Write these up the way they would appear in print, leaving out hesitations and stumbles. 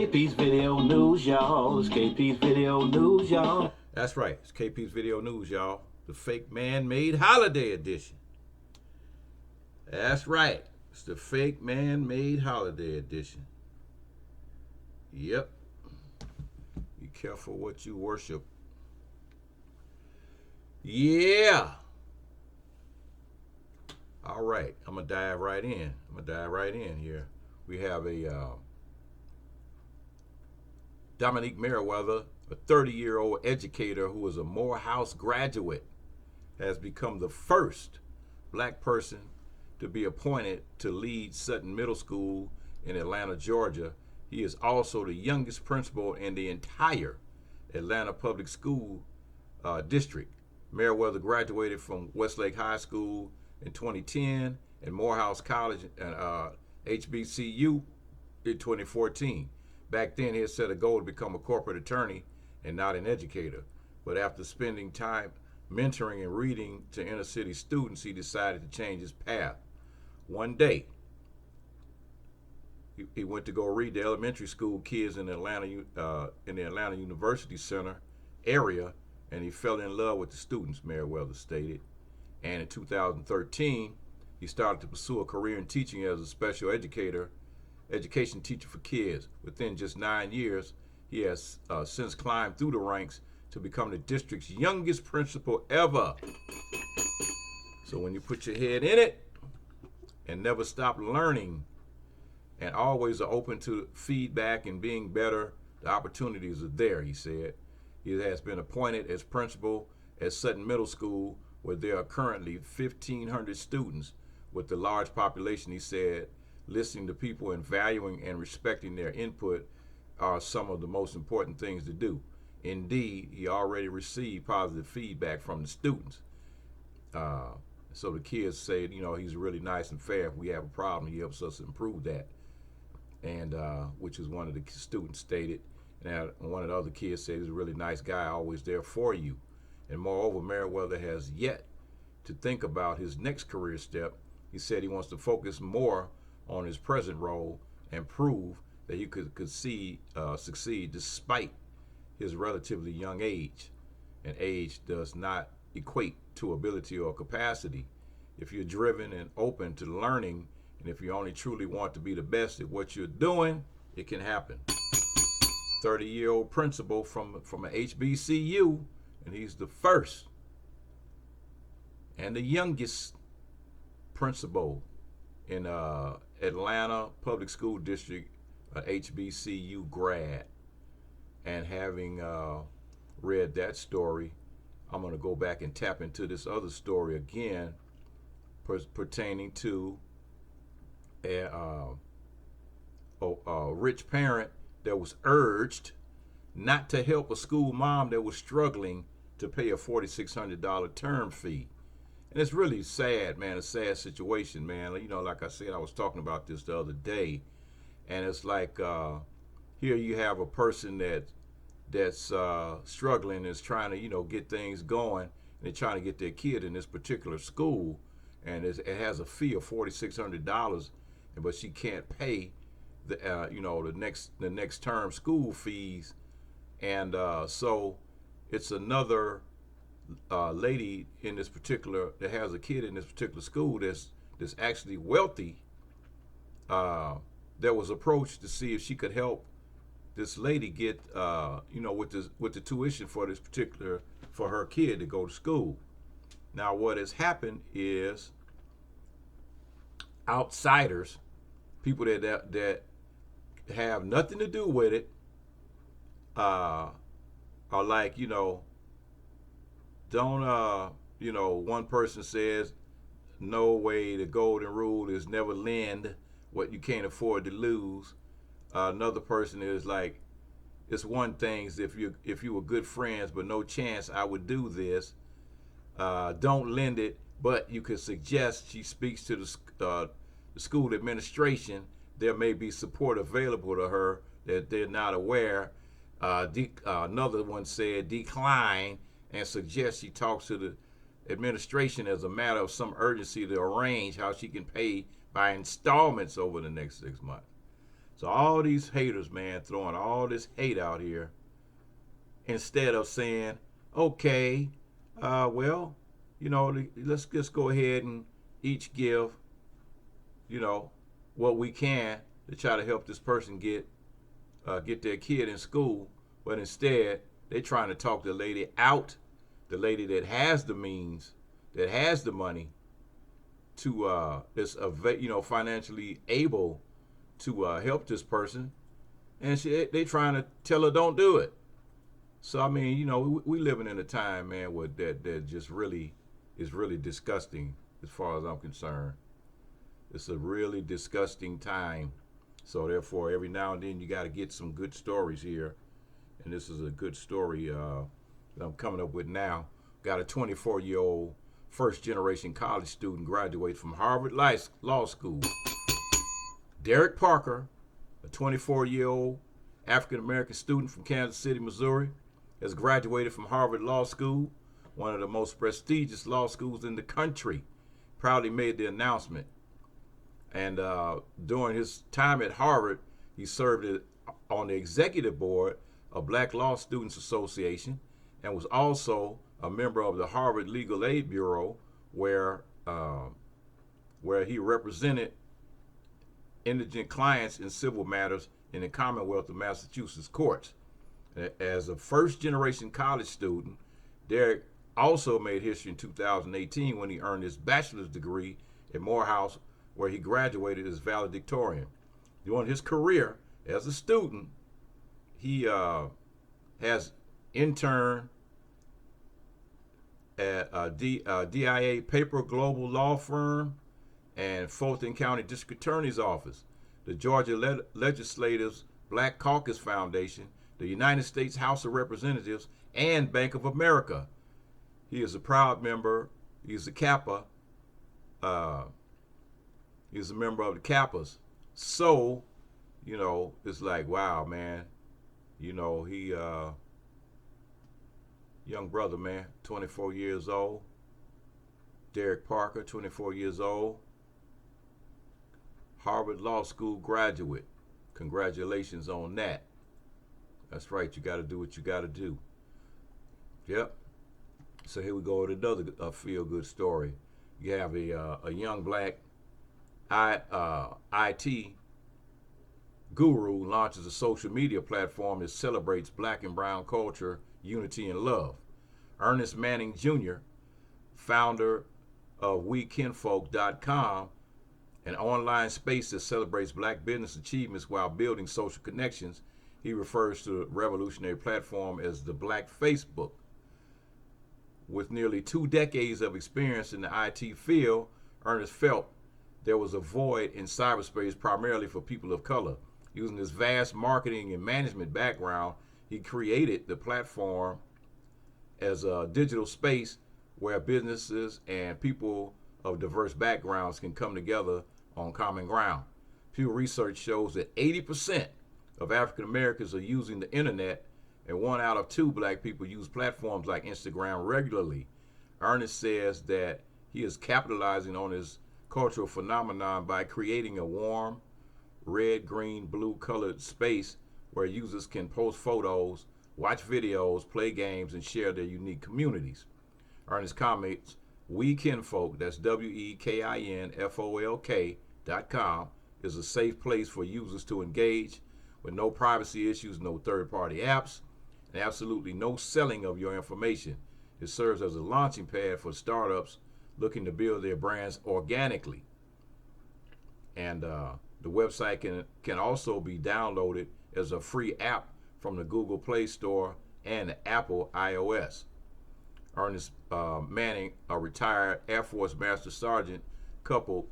KP's Video News, y'all. It's KP's Video News, y'all. That's right. It's KP's Video News, y'all. The fake man-made holiday edition. That's right. It's the fake man-made holiday edition. Yep. Be careful what you worship. Yeah. All right. I'm going to dive right in. Here. We have a Dominique Merriweather, a 30-year-old educator who is a Morehouse graduate, has become the first black person to be appointed to lead Sutton Middle School in Atlanta, Georgia. He is also the youngest principal in the entire Atlanta Public School district. Merriweather graduated from Westlake High School in 2010 and Morehouse College and HBCU in 2014. Back then, he had set a goal to become a corporate attorney and not an educator. But after spending time mentoring and reading to inner city students, he decided to change his path. One day, he went to go read to elementary school kids in the Atlanta University Center area, and he fell in love with the students, Merriweather stated. And in 2013, he started to pursue a career in teaching as a special education teacher for kids. Within just 9 years, he has since climbed through the ranks to become the district's youngest principal ever. So when you put your head in it and never stop learning and always are open to feedback and being better, the opportunities are there, he said. He has been appointed as principal at Sutton Middle School, where there are currently 1,500 students. With the large population, he said, listening to people and valuing and respecting their input are some of the most important things to do. Indeed, he already received positive feedback from the students. So the kids say, he's really nice and fair. If we have a problem, he helps us improve that. And which is one of the students stated. And one of the other kids said, he's a really nice guy, always there for you. And moreover, Merriweather has yet to think about his next career step. He said he wants to focus more on his present role and prove that he could succeed despite his relatively young age. And age does not equate to ability or capacity. If you're driven and open to learning, and if you only truly want to be the best at what you're doing, it can happen. 30-year-old principal from an HBCU, and he's the first and the youngest principal in Atlanta Public School District, HBCU GRAD. And having read that story, I'm going to go back and tap into this other story again pertaining to a rich parent that was urged not to help a school mom that was struggling to pay a $4,600 term fee. And it's really sad, man, a sad situation, man. Like I said, I was talking about this the other day, and it's like here you have a person that's struggling, is trying to, get things going, and they're trying to get their kid in this particular school, and it has a fee of $4,600, but she can't pay the next term school fees, and so it's another lady in this particular that has a kid in this particular school that's actually wealthy, that was approached to see if she could help this lady get with the tuition for her kid to go to school. Now what has happened is outsiders, people that have nothing to do with it, are like, don't one person says, no way, the golden rule is never lend what you can't afford to lose. Another person is like, it's one thing if you were good friends, but no chance I would do this. Don't lend it, but you could suggest. She speaks to the school administration. There may be support available to her that they're not aware. Another one said decline and suggest she talks to the administration as a matter of some urgency to arrange how she can pay by installments over the next 6 months. So all these haters, man, throwing all this hate out here instead of saying, okay, well, let's just go ahead and each give, what we can to try to help this person get their kid in school. But instead, they're trying to talk the lady out, the lady that has the means, that has the money to is financially able to help this person, and they trying to tell her don't do it. So I mean, we living in a time, man, where that just really is really disgusting as far as I'm concerned. It's a really disgusting time. So therefore, every now and then you got to get some good stories here, and this is a good story that I'm coming up with now. Got a 24-year-old first-generation college student graduate from Harvard Law School. Derek Parker, a 24-year-old African-American student from Kansas City, Missouri, has graduated from Harvard Law School, one of the most prestigious law schools in the country. Proudly made the announcement. And during his time at Harvard, he served on the executive board of Black Law Students Association and was also a member of the Harvard Legal Aid Bureau, where he represented indigent clients in civil matters in the Commonwealth of Massachusetts courts. As a first-generation college student, Derek also made history in 2018 when he earned his bachelor's degree at Morehouse, where he graduated as valedictorian. During his career as a student, he has interned at DIA Paper Global Law Firm and Fulton County District Attorney's Office, the Georgia Legislative's Black Caucus Foundation, the United States House of Representatives, and Bank of America. He is a proud member. He's a Kappa. He's a member of the Kappas. So, it's like, wow, man. He, young brother, man, 24 years old. Derek Parker, 24 years old. Harvard Law School graduate. Congratulations on that. That's right. You got to do what you got to do. Yep. So here we go with another feel-good story. You have a young black IT guru launches a social media platform that celebrates black and brown culture, unity, and love. Ernest Manning Jr., founder of WeKinfolk.com, an online space that celebrates black business achievements while building social connections. He refers to the revolutionary platform as the Black Facebook. With nearly 2 decades of experience in the IT field, Ernest felt there was a void in cyberspace primarily for people of color. Using his vast marketing and management background, he created the platform as a digital space where businesses and people of diverse backgrounds can come together on common ground. Pew Research shows that 80% of African Americans are using the internet, and 1 out of 2 black people use platforms like Instagram regularly. Ernest says that he is capitalizing on his cultural phenomenon by creating a warm, red, green, blue colored space where users can post photos, watch videos, play games, and share their unique communities. Ernest comments, WeKinfolk, that's WeKinfolk.com, is a safe place for users to engage with no privacy issues, no third-party apps, and absolutely no selling of your information. It serves as a launching pad for startups looking to build their brands organically. And the website can also be downloaded as a free app from the Google Play Store and the Apple iOS. Ernest Manning, a retired Air Force Master Sergeant, coupled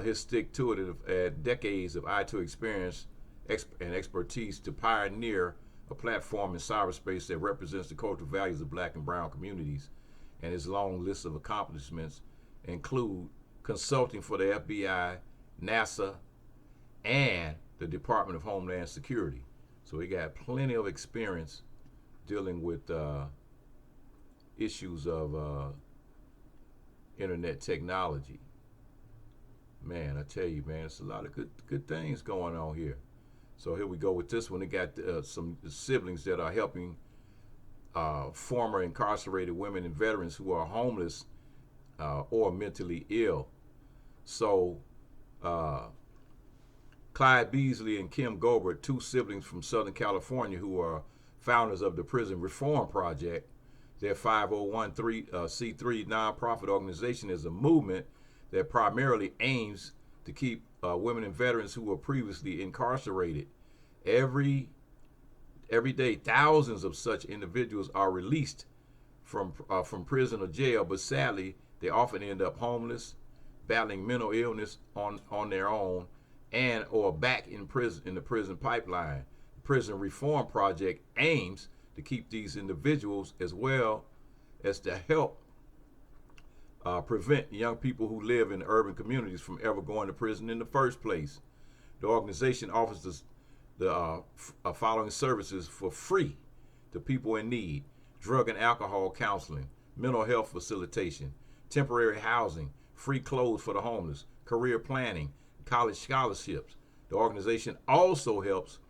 his stick-to-it decades of IT experience and expertise to pioneer a platform in cyberspace that represents the cultural values of black and brown communities. And his long list of accomplishments include consulting for the FBI, NASA, and the Department of Homeland Security. So he got plenty of experience dealing with issues of internet technology. Man, I tell you, man, it's a lot of good things going on here. So here we go with this one. They got some siblings that are helping former incarcerated women and veterans who are homeless or mentally ill. So Clyde Beasley and Kim Gobert, two siblings from Southern California who are founders of the Prison Reform Project. Their 501c3 nonprofit organization is a movement that primarily aims to keep women and veterans who were previously incarcerated. Every day, thousands of such individuals are released from prison or jail, but sadly, they often end up homeless, battling mental illness on their own, and or back in the prison pipeline. The Prison Reform Project aims to keep these individuals as well as to help prevent young people who live in urban communities from ever going to prison in the first place. The organization offers the following services for free to people in need: drug and alcohol counseling, mental health facilitation, temporary housing, free clothes for the homeless, career planning, college scholarships. The organization also helps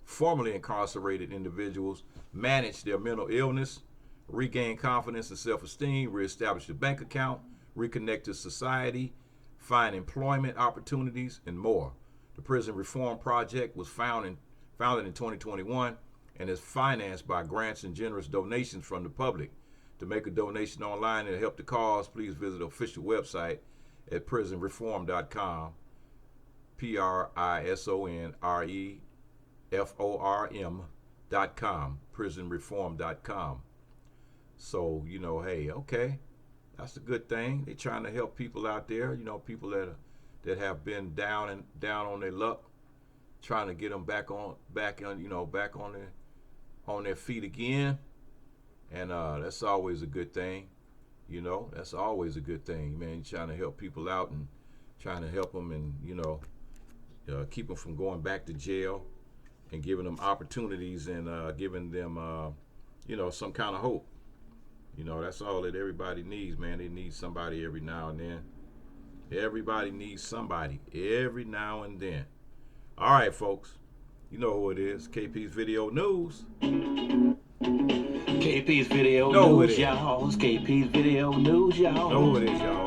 formerly incarcerated individuals manage their mental illness, regain confidence and self-esteem, reestablish a bank account, reconnect to society, find employment opportunities, and more. The Prison Reform Project was founded in 2021 and is financed by grants and generous donations from the public. To make a donation online and help the cause, please visit the official website at prisonreform.com, prisonreform.com, prisonreform.com. So, hey, okay, that's a good thing. They're trying to help people out there, people that have been down on their luck, trying to get them back on their feet again. And that's always a good thing. That's always a good thing, man. You're trying to help people out and trying to help them and, keep them from going back to jail and giving them opportunities and giving them, some kind of hope. That's all that everybody needs, man. They need somebody every now and then. Everybody needs somebody every now and then. All right, folks. You know who it is. KP's Video News. KP's Video News, y'all. It's KP's Video News, y'all. Know who it is, y'all.